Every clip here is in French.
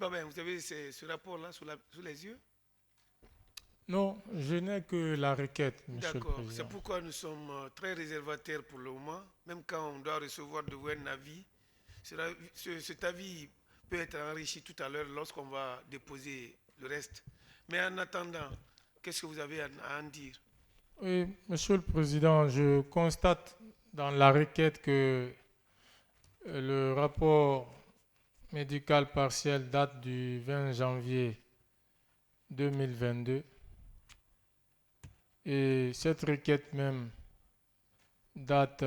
Babin, vous avez ce rapport-là sous les yeux? Non, je n'ai que la requête, Monsieur le D'accord. C'est Président. pourquoi nous sommes très réservataires pour le moment. Même quand on doit recevoir de vous un avis, cet avis peut être enrichi tout à l'heure lorsqu'on va déposer le reste. Mais en attendant, qu'est-ce que vous avez à en dire? Oui, Monsieur le Président, je constate dans la requête que le rapport médical partiel date du 20 janvier 2022 et cette requête même date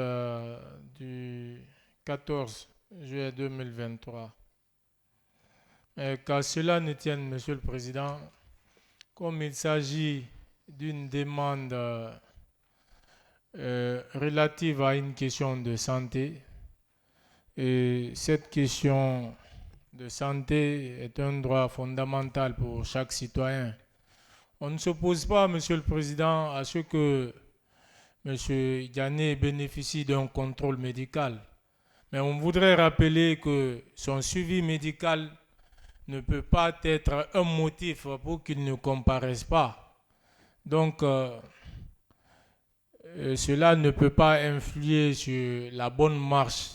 du 14 juillet 2023. Mais qu'à cela ne tienne, Monsieur le Président, comme il s'agit d'une demande relative à une question de santé, et cette question de santé est un droit fondamental pour chaque citoyen. On ne s'oppose pas, Monsieur le Président, à ce que M. Diané bénéficie d'un contrôle médical. Mais on voudrait rappeler que son suivi médical ne peut pas être un motif pour qu'il ne comparaisse pas. Donc, cela ne peut pas influer sur la bonne marche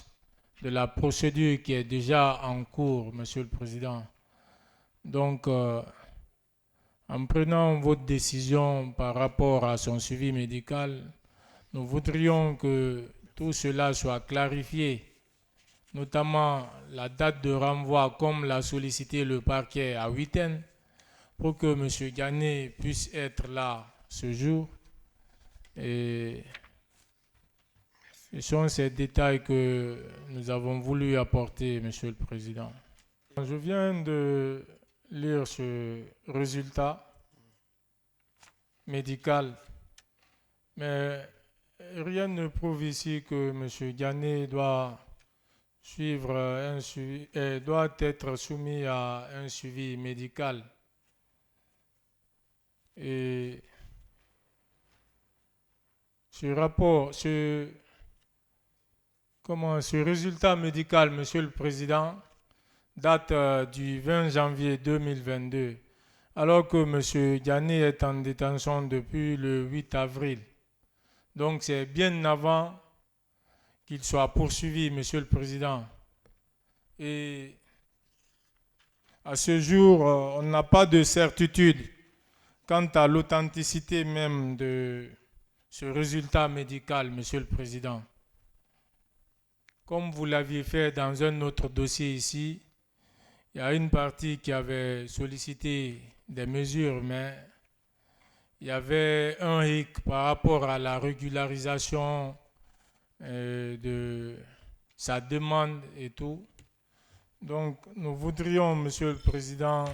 de la procédure qui est déjà en cours, Monsieur le Président. Donc, en prenant votre décision par rapport à son suivi médical, nous voudrions que tout cela soit clarifié, notamment la date de renvoi, comme l'a sollicité le parquet à Huitaine, pour que M. Diané puisse être là ce jour. Et ce sont ces détails que nous avons voulu apporter, Monsieur le Président. Je viens de lire ce résultat médical, mais rien ne prouve ici que M. Diané doit doit être soumis à un suivi médical. Et ce résultat médical, Monsieur le Président, date du 20 janvier 2022, alors que M. Diané est en détention depuis le 8 avril. Donc c'est bien avant qu'il soit poursuivi, Monsieur le Président. Et à ce jour, on n'a pas de certitude quant à l'authenticité même de ce résultat médical, Monsieur le Président. Comme vous l'aviez fait dans un autre dossier ici, il y a une partie qui avait sollicité des mesures, mais il y avait un hic par rapport à la régularisation de sa demande et tout. Donc, nous voudrions, Monsieur le Président,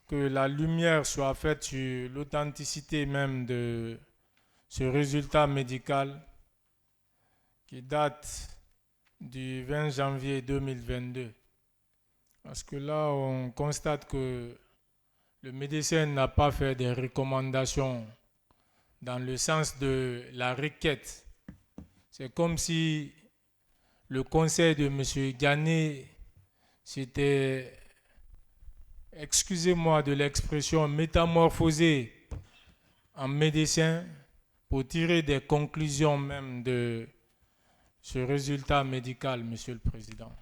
que la lumière soit faite sur l'authenticité même de ce résultat médical qui date du 20 janvier 2022. Parce que là, on constate que le médecin n'a pas fait des recommandations dans le sens de la requête. C'est comme si le conseil de M. Diané s'était, excusez-moi de l'expression, métamorphosé en médecin pour tirer des conclusions même de ce résultat médical, Monsieur le Président.